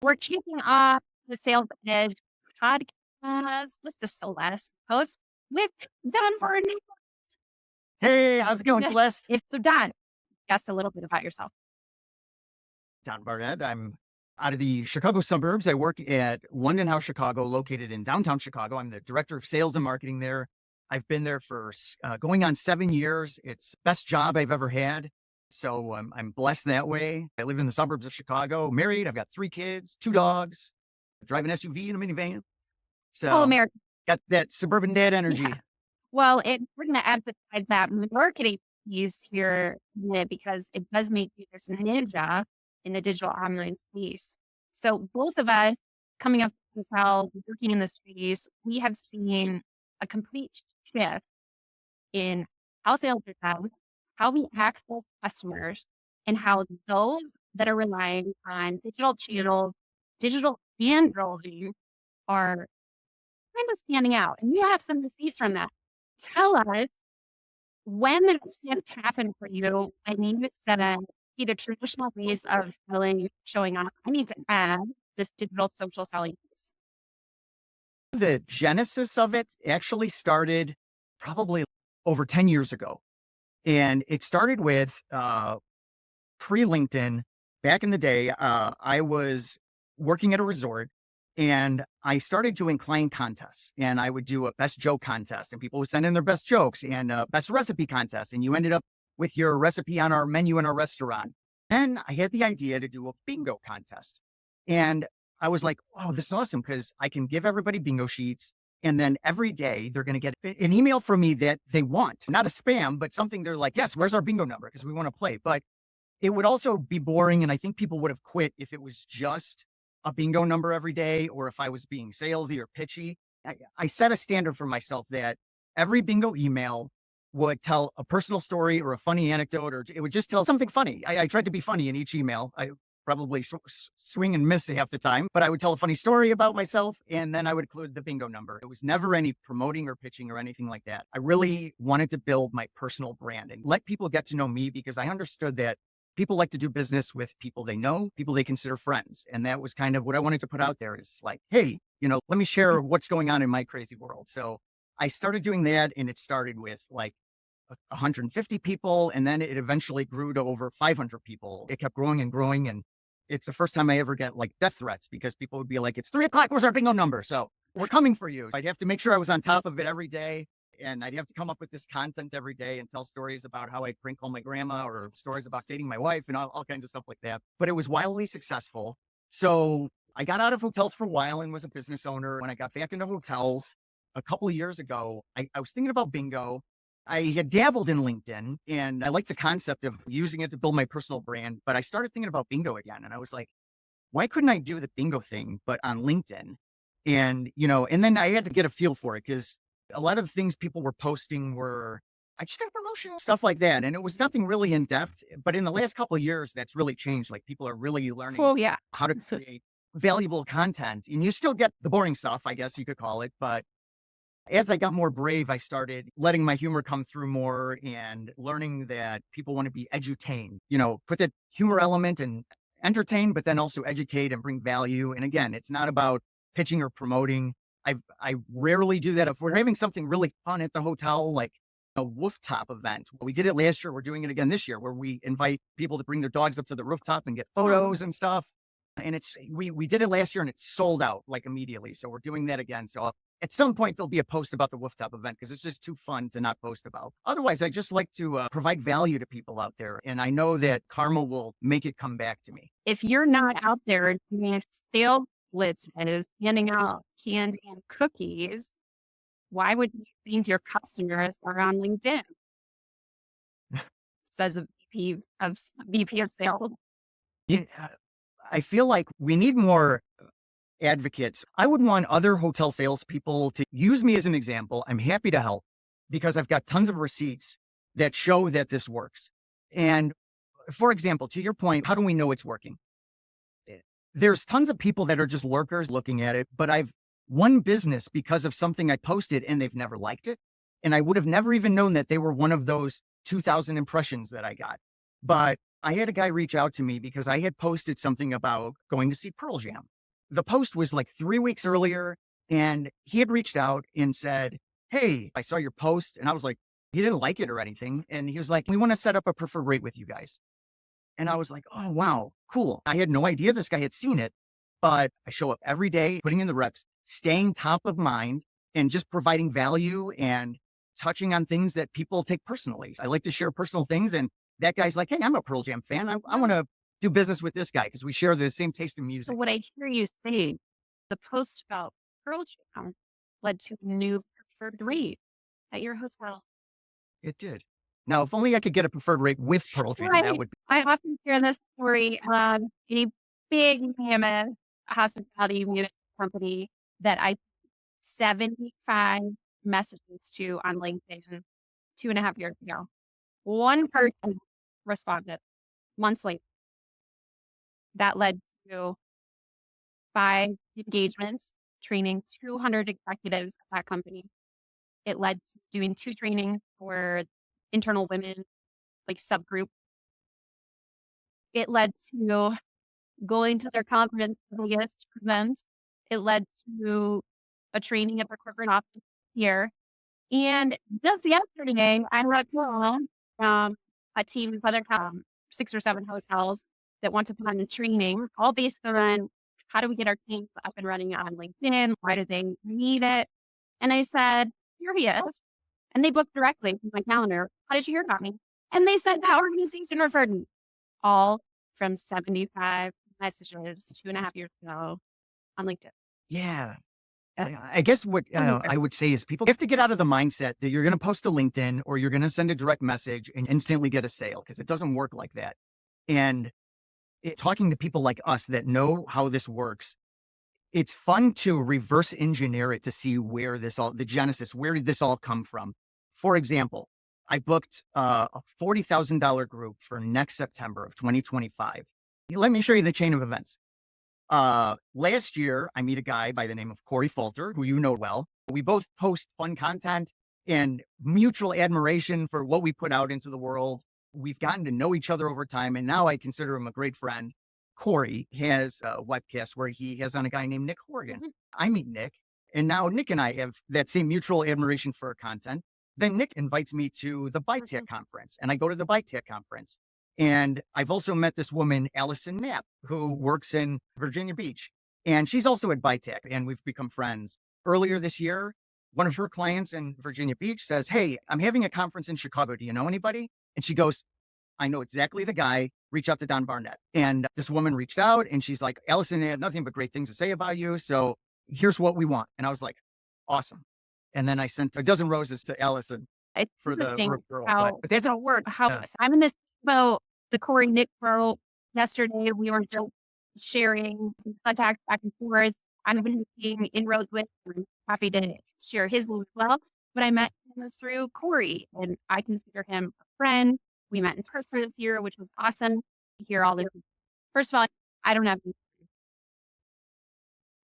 We're kicking off the Sales Edge podcast with the Celeste host with Don Burnett. Hey, how's it going, Celeste? If so, Don, guess a little bit about yourself. Don Barnett. I'm out of the Chicago suburbs. I work at London House Chicago, located in downtown Chicago. I'm the director of sales and marketing there. I've been there for going on 7 years. It's the best job I've ever had. So I'm blessed that way. I live in the suburbs of Chicago, married. I've got 3 kids, 2 dogs, drive an SUV and a minivan. Oh, So America. got that suburban dad energy. Yeah. Well, we're going to emphasize that marketing piece here in a minute because it does make you this ninja in the digital online space. So both of us coming up with hotels, working in the space, we have seen a complete shift in how sales are done, how we access customers, and how those that are relying on digital channels, digital and building are kind of standing out. And you have some receipts from that. Tell us when did the shift happen for you? I mean, you said either traditional ways of selling, showing up. I need to add this digital social selling piece. The genesis of it actually started probably over 10 years ago. And it started with pre-LinkedIn. Back in the day, I was working at a resort and I started doing client contests, and I would do a best joke contest and people would send in their best jokes, and a best recipe contest. And you ended up with your recipe on our menu in our restaurant. Then I had the idea to do a bingo contest. And I was like, oh, this is awesome because I can give everybody bingo sheets. And then every day they're going to get an email from me that they want, not a spam, but something they're like, yes, where's our bingo number? Because we want to play. But it would also be boring. And I think people would have quit if it was just a bingo number every day, or if I was being salesy or pitchy. I set a standard for myself that every bingo email would tell a personal story or a funny anecdote, or it would just tell something funny. I tried to be funny in each email. I probably swing and miss half the time, but I would tell a funny story about myself, and then I would include the bingo number. It was never any promoting or pitching or anything like that. I really wanted to build my personal brand and let people get to know me, because I understood that people like to do business with people they know, people they consider friends. And that was kind of what I wanted to put out there, is like, hey, let me share what's going on in my crazy world. So I started doing that, and it started with like 150 people. And then it eventually grew to over 500 people. It kept growing and growing. And it's the first time I ever get like death threats, because people would be like, it's 3:00. Where's our bingo number? So we're coming for you. I'd have to make sure I was on top of it every day. And I'd have to come up with this content every day and tell stories about how I prank call my grandma, or stories about dating my wife, and all kinds of stuff like that. But it was wildly successful. So I got out of hotels for a while and was a business owner. When I got back into hotels a couple of years ago, I was thinking about bingo. I had dabbled in LinkedIn, and I liked the concept of using it to build my personal brand. But I started thinking about bingo again. And I was like, why couldn't I do the bingo thing, but on LinkedIn? And, and then I had to get a feel for it, because a lot of the things people were posting were, I just got a promotion, stuff like that. And it was nothing really in depth. But in the last couple of years, that's really changed. Like, people are really learning how to create valuable content. And you still get the boring stuff, I guess you could call it. But as I got more brave, I started letting my humor come through more, and learning that people want to be edutained, put that humor element and entertain, but then also educate and bring value. And again, it's not about pitching or promoting. I rarely do that. If we're having something really fun at the hotel, like a rooftop event, we did it last year. We're doing it again this year, where we invite people to bring their dogs up to the rooftop and get photos and stuff. And we did it last year, and it's sold out like immediately. So we're doing that again. So at some point there'll be a post about the rooftop event, because it's just too fun to not post about. Otherwise, I just like to provide value to people out there. And I know that karma will make it come back to me. If you're not out there doing sales blitzes, handing out candy and cookies, why would you think your customers are on LinkedIn? Says a VP of sales. Yeah, I feel like we need more advocates. I would want other hotel salespeople to use me as an example. I'm happy to help, because I've got tons of receipts that show that this works. And for example, to your point, how do we know it's working? There's tons of people that are just lurkers looking at it, but I've won business because of something I posted and they've never liked it. And I would have never even known that they were one of those 2,000 impressions that I got. But I had a guy reach out to me because I had posted something about going to see Pearl Jam. The post was like 3 weeks earlier, and he had reached out and said, "Hey, I saw your post." And I was like, he didn't like it or anything. And he was like, "We want to set up a preferred rate with you guys." And I was like, "Oh, wow, cool." I had no idea this guy had seen it, but I show up every day, putting in the reps, staying top of mind, and just providing value and touching on things that people take personally. I like to share personal things. And that guy's like, "Hey, I'm a Pearl Jam fan. I want to do business with this guy because we share the same taste in So music." what I hear you saying, the post about Pearl Jam led to a new preferred rate at your hotel. It did. Now, if only I could get a preferred rate with Pearl Jam, that Right. would be. I often hear this story of a big mammoth hospitality music company that I 75 messages to on LinkedIn 2.5 years ago. One person responded months later. That led to 5 engagements, training 200 executives at that company. It led to doing 2 trainings for internal women, like subgroup. It led to going to their conference in Vegas to present. It led to a training at their corporate office here. And just yesterday, I had a call from a team of other 6 or 7 hotels that want to put on a training, all based on how do we get our teams up and running on LinkedIn? Why do they need it? And I said, here he is. And they booked directly from my calendar. How did you hear about me? And they said that organization referred me, all from 75 messages 2.5 years ago on LinkedIn. Yeah. I guess what Everywhere. I would say is people have to get out of the mindset that you're going to post to LinkedIn or you're going to send a direct message and instantly get a sale because it doesn't work like that. And talking to people like us that know how this works, it's fun to reverse engineer it to see where the genesis, where did this all come from? For example, I booked a $40,000 group for next September of 2025. Let me show you the chain of events. Last year, I meet a guy by the name of Corey Falter, who you know well. We both post fun content and mutual admiration for what we put out into the world. We've gotten to know each other over time, and now I consider him a great friend. Corey has a webcast where he has on a guy named Nick Horgan. Mhm. I meet Nick, and now Nick and I have that same mutual admiration for our content. Then Nick invites me to the Bike Tech Mhm. conference, and I go to the Bike Tech conference. And I've also met this woman, Allison Knapp, who works in Virginia Beach. And she's also at Bytech, and we've become friends. Earlier this year, one of her clients in Virginia Beach says, "Hey, I'm having a conference in Chicago. Do you know anybody?" And she goes, "I know exactly the guy. Reach out to Don Barnett." And this woman reached out and she's like, "Allison had nothing but great things to say about you. So here's what we want." And I was like, awesome. And then I sent a dozen roses to Allison It's for the interesting referral. But, how but that's how it works. how I'm in this about the Corey Nick bro. Yesterday, we were just sharing some contact back and forth. I've been making inroads with him. Happy to share his name as well. But I met him through Corey, and I consider him a friend. We met in person this year, which was awesome to hear all this. First of all, I don't have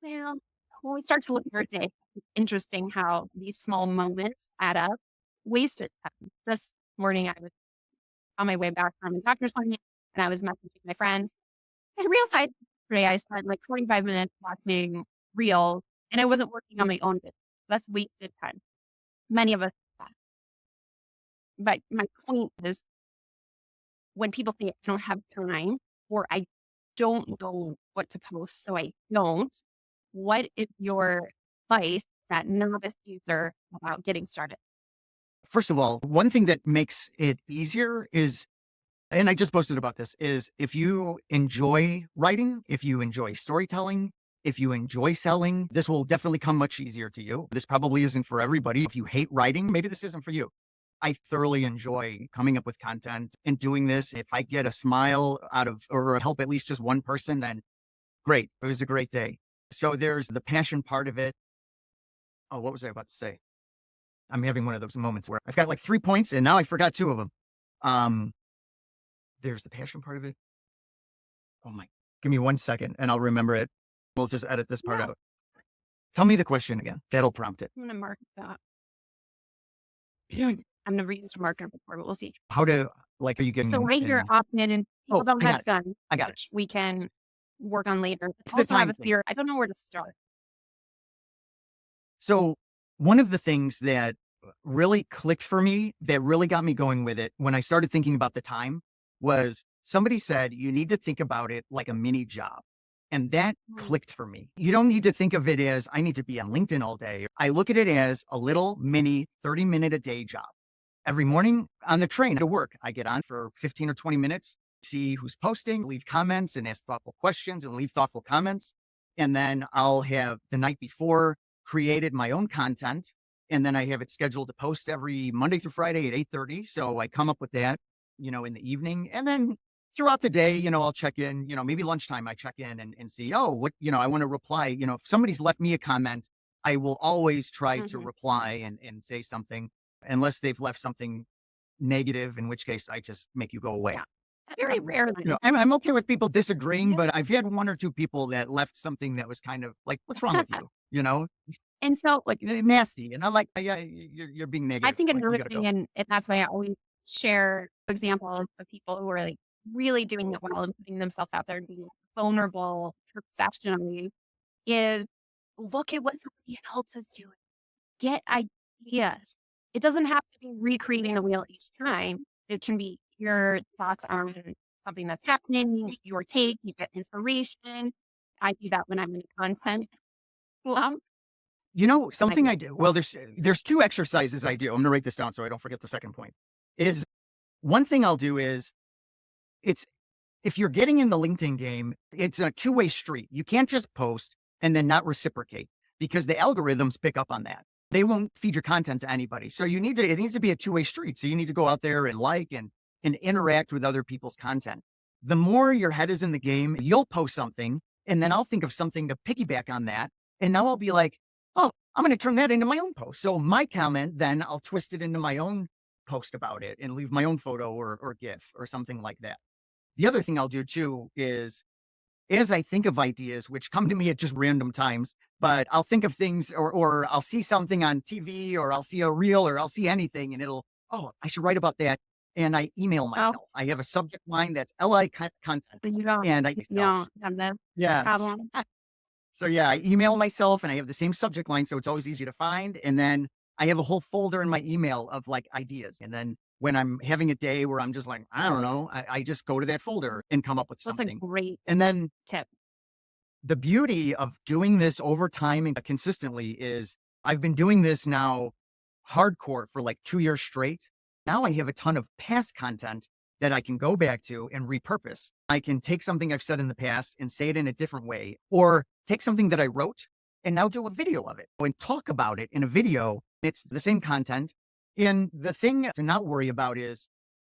well, when we start to look at our day, it's interesting how these small moments add up. Wasted time. This morning, I was on my way back from a doctor's appointment, and I was messaging my friends. And real time today, I spent like 45 minutes watching reels, and I wasn't working on my own business. That's wasted time. Many of us do that. But my point is when people say I don't have time or I don't know what to post, so I don't, what is your advice that novice user about getting started? First of all, one thing that makes it easier is, and I just posted about this, is if you enjoy writing, if you enjoy storytelling, if you enjoy selling, this will definitely come much easier to you. This probably isn't for everybody. If you hate writing, maybe this isn't for you. I thoroughly enjoy coming up with content and doing this. If I get a smile out of or help at least just one person, then great. It was a great day. So there's the passion part of it. Oh, what was I about to say? I'm having one of those moments where I've got like 3 points and now I forgot 2 of them. Um, there's the passion part of it. Oh my, give me 1 second and I'll remember it. We'll just edit this part Yeah, out. Tell me the question again. That'll prompt it. I'm gonna mark that. Yeah. I've never used a marker before, but we'll see. How to, like, are you getting So right here, in opt-in and people oh, don't I have got it. done, I got it. which we can work on later. It's I the also have time a thing. fear. I don't know where to start. So one of the things that really clicked for me, that really got me going with it when I started thinking about the time was somebody said, you need to think about it like a mini job. And that Mm, clicked for me. You don't need to think of it as I need to be on LinkedIn all day. I look at it as a little mini 30-minute a day job. Every morning on the train to work, I get on for 15 or 20 minutes, see who's posting, leave comments and ask thoughtful questions and leave thoughtful comments. And then I'll have the night before created my own content. And then I have it scheduled to post every Monday through Friday at 8:30. So I come up with that, in the evening. And then throughout the day, I'll check in, maybe lunchtime, I check in and see, oh, what, I want to reply. If somebody's left me a comment, I will always try to mhm. reply and say something unless they've left something negative, in which case I just make you go away. Yeah. Very rarely. I'm okay with people disagreeing, Yeah. but I've had one or two people that left something that was kind of like, "What's wrong with you?" And so Like, nasty, and I'm like, "Yeah, you're being I negative, think like, you another gotta thing, go." and that's why I always share examples of people who are like really doing it well and putting themselves out there and being vulnerable professionally is look at what somebody else is doing. Get ideas. It doesn't have to be recreating the wheel each time. It can be your thoughts on something that's happening, your take, you get inspiration. I do that when I'm in content. Well, I Something do. I do well, there's 2 exercises I do. I'm gonna write this down so I don't forget the second point, is one thing I'll do is it's if you're getting in the LinkedIn game, it's a two-way street. You can't just post and then not reciprocate because the algorithms pick up on that. They won't feed your content to anybody. So it needs to be a two-way street. So you need to go out there and and interact with other people's content. The more your head is in the game, you'll post something and then I'll think of something to piggyback on that. And now I'll be like, oh, I'm going to turn that into my own post. So my comment, then I'll twist it into my own post about it and leave my own photo or GIF or something like that. The other thing I'll do too is as I think of ideas, which come to me at just random times, but I'll think of things or I'll see something on TV or I'll see a reel or I'll see anything and oh, I should write about that. And I email Oh, myself. I have a subject line that's LI content. then you don't And I you myself. don't have that Yeah. problem. So yeah, I email myself and I have the same subject line. So it's always easy to find. And then I have a whole folder in my email of like ideas. And then when I'm having a day where I'm just like, I don't know, I just go to that folder and come up with That's a something. great And then tip. the beauty of doing this over time and consistently is I've been doing this now hardcore for like 2 years straight. Now I have a ton of past content that I can go back to and repurpose. I can take something I've said in the past and say it in a different way, or take something that I wrote and now do a video of it and talk about it in a video. It's the same content. And the thing to not worry about is,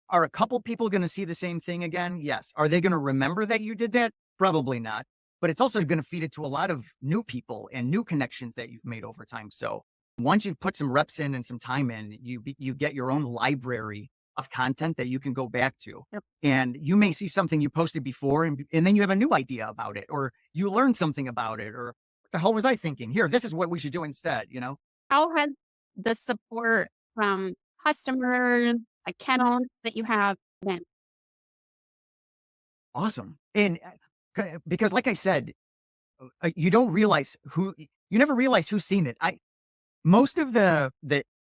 are a couple people going to see the same thing again? Yes. Are they going to remember that you did that? Probably not. But it's also going to feed it to a lot of new people and new connections that you've made over time. So once you've put some reps in and some time in, you get your own library of content that you can go back to. Yep. And you may see something you posted before and then you have a new idea about it, or you learn something about it, or what the hell was I thinking? Here, this is what we should do instead. How has the support from customers, accounts that you have been? Awesome. And because like I said, you don't realize you never realize who's seen it. Most of the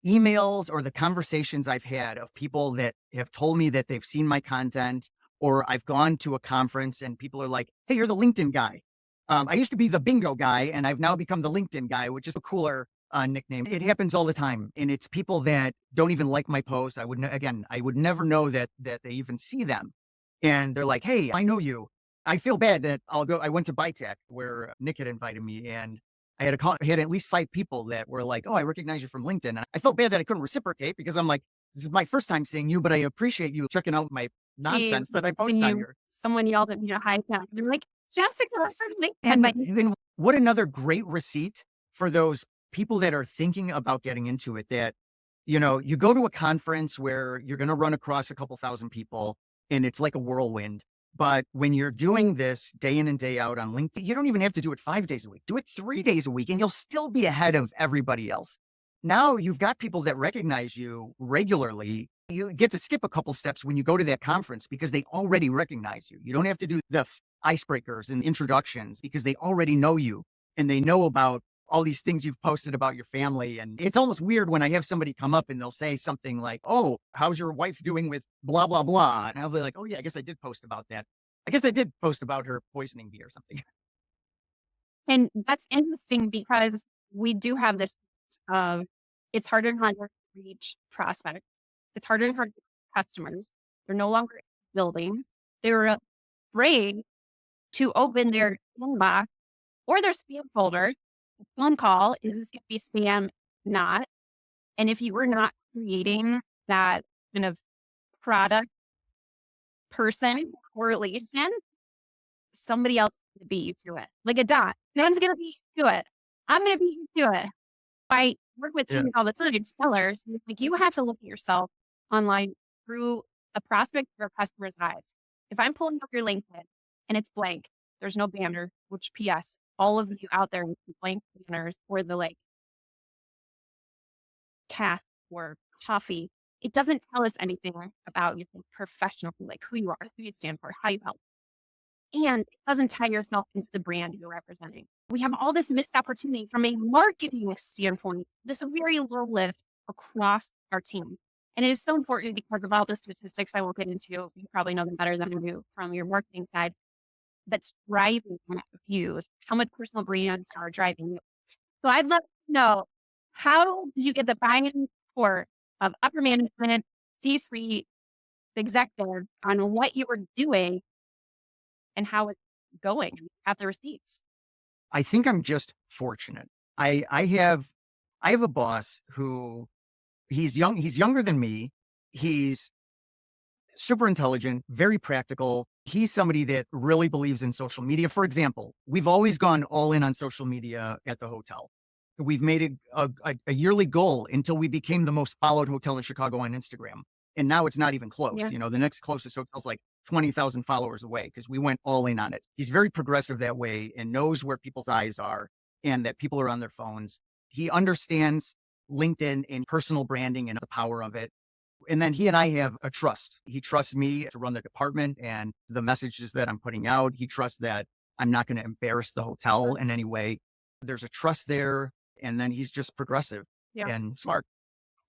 emails or the conversations I've had of people that have told me that they've seen my content, or I've gone to a conference and people are like, "Hey, you're the LinkedIn guy." I used to be the bingo guy, and I've now become the LinkedIn guy, which is a cooler nickname. It happens all the time, and it's people that don't even like my posts. I would never know that they even see them, and they're like, "Hey, I know you." I feel bad that I'll go. I went to ByTech where Nick had invited me, and I had at least 5 people that were like, "Oh, I recognize you from LinkedIn." And I felt bad that I couldn't reciprocate because I'm like, "This is my first time seeing you, but I appreciate you checking out my Hey, nonsense that I when post on you here." someone yelled at me to hide that, you're like, "Jessica from LinkedIn, And but you then what another great receipt for those people that are thinking about getting into it, that, you go to a conference where you're going to run across a couple thousand people and it's like a whirlwind. But when you're doing this day in and day out on LinkedIn, you don't even have to do it 5 days a week. Do it 3 days a week and you'll still be ahead of everybody else. Now you've got people that recognize you regularly. You get to skip a couple steps when you go to that conference because they already recognize you. You don't have to do the icebreakers and introductions because they already know you and they know about all these things you've posted about your family. And it's almost weird when I have somebody come up and they'll say something like, "Oh, how's your wife doing with blah, blah, blah?" And I'll be like, "Oh, yeah, I guess I did post about that. I guess I did post about her poisoning me or something." And that's interesting because we do have this of it's harder and harder to reach prospects. It's harder and harder to reach customers. They're no longer in buildings. They're afraid to open their inbox or their spam folder. A phone call is this going to be spam? Not. And if you were not creating that kind of product person correlation, somebody else is going to beat you to it. Like a dot. No one's going to beat you to it. I'm going to beat you to it. I work with Yeah. teams all the time, sellers. Like you have to look at yourself online through a prospect or a customer's eyes. If I'm pulling up your LinkedIn and it's blank, there's no banner, which PS, all of you out there with blank banners or the like cat or coffee, it doesn't tell us anything about you professional, like who you are, who you stand for, how you help. And it doesn't tie yourself into the brand you're representing. We have all this missed opportunity from a marketing standpoint, this very low lift across our team. And it is so important because of all the statistics I will get into. You probably know them better than I do from your marketing side. That's driving views, how much personal brands are driving you. So I'd love to know, how did you get the buy-in and support of upper management, C-suite, executives on what you were doing and how it's going at the receipts? I think I'm just fortunate. I have a boss who he's younger than me. He's super intelligent, very practical. He's somebody that really believes in social media. For example, we've always gone all in on social media at the hotel. We've made it a yearly goal until we became the most followed hotel in Chicago on Instagram. And now it's not even close. Yeah. You know, the next closest hotel is like 20,000 followers away because we went all in on it. He's very progressive that way and knows where people's eyes are and that people are on their phones. He understands LinkedIn and personal branding and the power of it. And then he and I have a trust. He trusts me to run the department and the messages that I'm putting out. He trusts that I'm not going to embarrass the hotel in any way. There's a trust there. And then he's just progressive Yeah. and smart.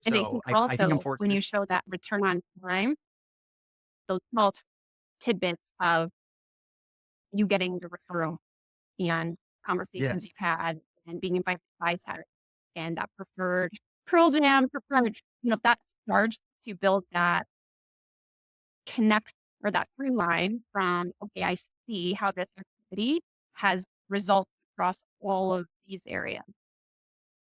And I So think I think I'm also when fortunate. you show that return on time, those small tidbits of you getting the referral and Yeah. conversations you've had and being invited by that and that preferred program, preferred, that starts to build that connect or that through line from, okay, I see how this activity has results across all of these areas.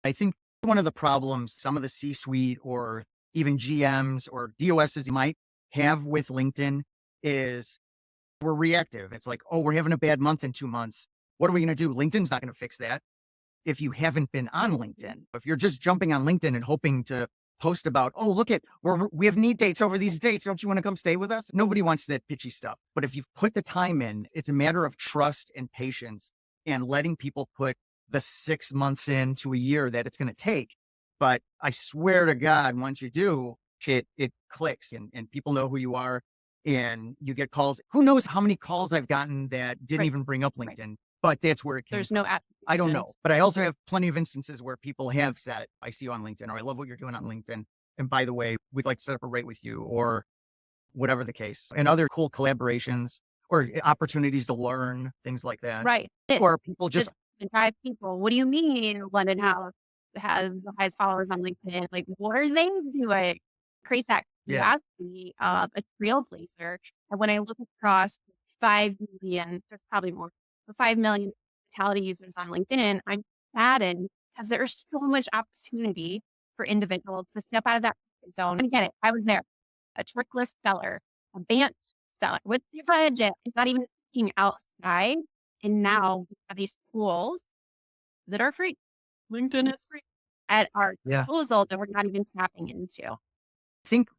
I think one of the problems some of the C suite or even GMs or DOSs might have with LinkedIn is we're reactive. It's like, oh, we're having a bad month in 2 months. What are we going to do? LinkedIn's not going to fix that. If you haven't been on LinkedIn, if you're just jumping on LinkedIn and hoping to post about, oh, look at, we have need dates over these dates. Don't you want to come stay with us? Nobody wants that pitchy stuff. But if you've put the time in, it's a matter of trust and patience and letting people put the 6 months into a year that it's going to take. But I swear to God, once you do, it clicks and people know who you are and you get calls. Who knows how many calls I've gotten that didn't Right. even bring up Right. LinkedIn, but that's where it came There's no from. I don't know, attribution. but I also have plenty of instances where people have said, "I see you on LinkedIn," or "I love what you're doing on LinkedIn. And by the way, we'd like to set up a rate with you," or whatever the case, and other cool collaborations or opportunities to learn, things like that. Right. It Or people just just, 5 people. What do you mean London House has the highest followers on LinkedIn? Like, what are they doing? Create that yeah, curiosity of a trailblazer. And when I look across 5 million, there's probably more, but 5 million vitality users on LinkedIn, I'm saddened because there's so much opportunity for individuals to step out of that zone. And get it. I was there, a trickless seller, a BANT seller. What's your budget? It's not even thinking outside. And now we have these tools that are free. LinkedIn is free at our yeah. disposal that we're not even tapping into. I think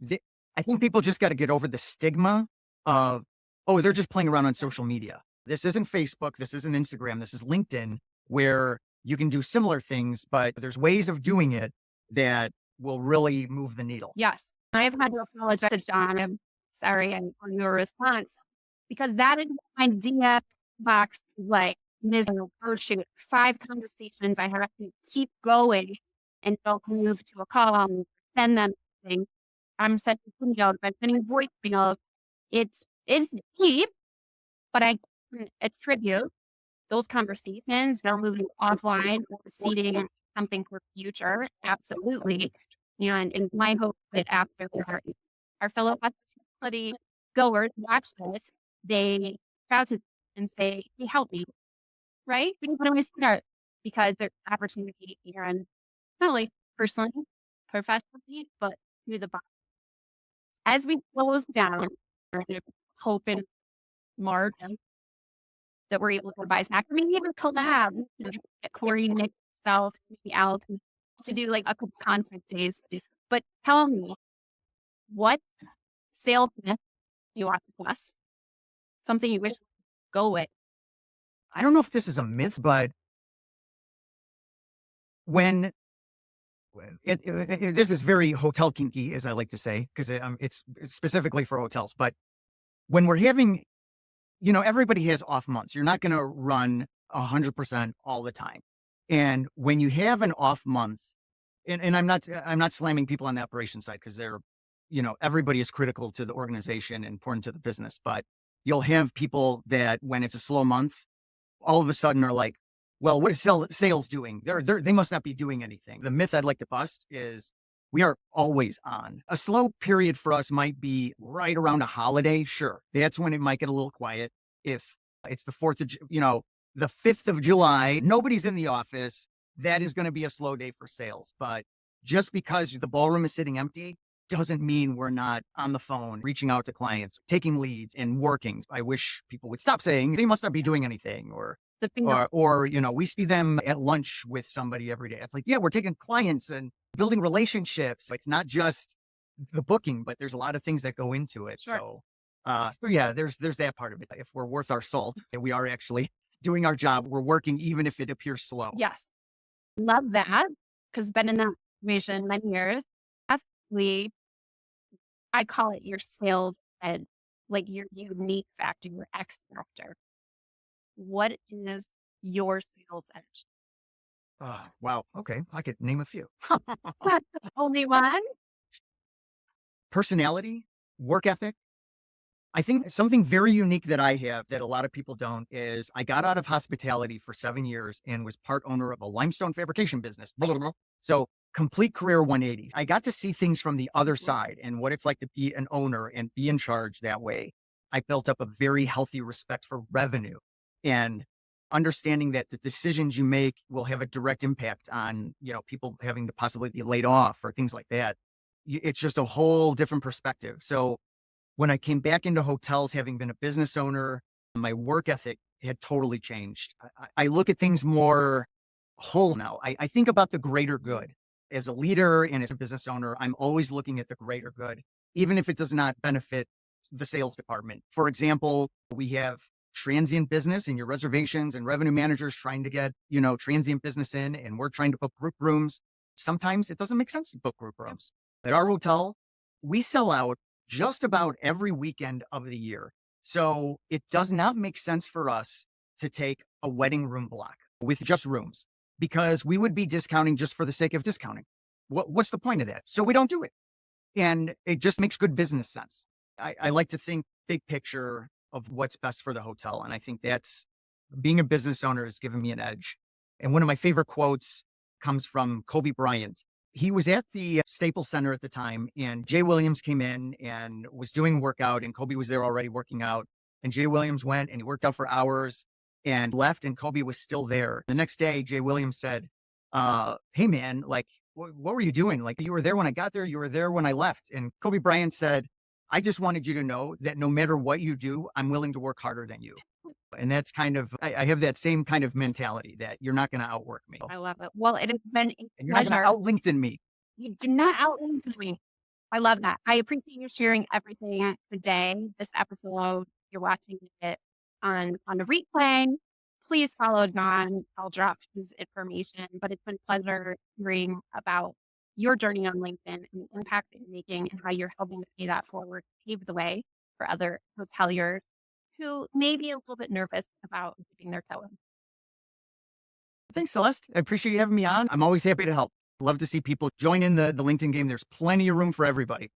I think people just got to get over the stigma of, oh, they're just playing around on social media. This isn't Facebook. This isn't Instagram. This is LinkedIn, where you can do similar things, but there's ways of doing it that will really move the needle. Yes. I have had to apologize to John. I'm sorry on your response because that is my idea box, like, this, oh, shoot, 5 conversations I have to keep going and don't move to a call, send them thing. I'm sending emails, I'm sending voicemails. It's deep, but I can attribute those conversations, now moving offline or seeding something for future, absolutely. And my hope that after our fellow hospitality goers watch this, they reach out to and say, "Hey, help me," right? When do I start? Because there's opportunity here and not only personally, professionally, but through the box. As we close down, we're gonna hope in March that we're able to advise back, or maybe even collab, get Corey, Nick, myself, maybe Al to do like a couple content days. But tell me, what sales myth you want to plus? Something you wish to go with. I don't know if this is a myth, but when this is very hotel kinky, as I like to say, because it's specifically for hotels. But when we're having, everybody has off months. You're not going to run 100% all the time. And when you have an off month, and I'm not slamming people on the operation side because they're, everybody is critical to the organization and important to the business. But you'll have people that when it's a slow month, all of a sudden are like, well, what is sales doing? They must not be doing anything. The myth I'd like to bust is we are always on. A slow period for us might be right around a holiday. Sure. That's when it might get a little quiet. If it's the 4th of, the 5th of July, nobody's in the office. That is going to be a slow day for sales. But just because the ballroom is sitting empty doesn't mean we're not on the phone, reaching out to clients, taking leads and working. I wish people would stop saying they must not be doing anything The thing that or we see them at lunch with somebody every day. It's like, yeah, we're taking clients and building relationships. It's not just the booking, but there's a lot of things that go into it. sure. So yeah, there's that part of it. If we're worth our salt, and we are actually doing our job, we're working even if it appears slow. Yes. Love that. Because been in that situation many years. Absolutely. I call it your sales and like your unique factor, your X factor. What is your sales edge? Wow. Okay. I could name a few. What, only one? Personality, work ethic. I think something very unique that I have that a lot of people don't is I got out of hospitality for 7 years and was part owner of a limestone fabrication business. Blah, blah, blah. So complete career 180. I got to see things from the other side and what it's like to be an owner and be in charge that way. I built up a very healthy respect for revenue and understanding that the decisions you make will have a direct impact on, people having to possibly be laid off or things like that. It's just a whole different perspective. So when I came back into hotels, having been a business owner, my work ethic had totally changed. I look at things more whole now. I think about the greater good. As a leader and as a business owner, I'm always looking at the greater good, even if it does not benefit the sales department. For example, we have transient business and your reservations and revenue managers trying to get, transient business in, and we're trying to book group rooms. Sometimes it doesn't make sense to book group rooms. At our hotel, we sell out just about every weekend of the year. So it does not make sense for us to take a wedding room block with just rooms because we would be discounting just for the sake of discounting. What's the point of that? So we don't do it. And it just makes good business sense. I like to think big picture of what's best for the hotel. And I think that's being a business owner has given me an edge. And one of my favorite quotes comes from Kobe Bryant. He was at the Staples Center at the time, and Jay Williams came in and was doing a workout, and Kobe was there already working out. And Jay Williams went and he worked out for hours and left, and Kobe was still there. The next day, Jay Williams said, hey man, like, what were you doing? Like, you were there when I got there, you were there when I left. And Kobe Bryant said, I just wanted you to know that no matter what you do, I'm willing to work harder than you. And that's kind of, I have that same kind of mentality that you're not going to outwork me I love it. Well, it has been a and you're not going to pleasure. out LinkedIn me. You do not out-LinkedIn me. I love that. I appreciate you sharing everything today. This episode, you're watching it on the replay. Please follow John. I'll drop his information. But it's been a pleasure hearing about your journey on LinkedIn and the impact that you're making and how you're helping to pay that forward, pave the way for other hoteliers who may be a little bit nervous about dipping their toe in. Thanks, Celeste. I appreciate you having me on. I'm always happy to help. Love to see people join in the LinkedIn game. There's plenty of room for everybody.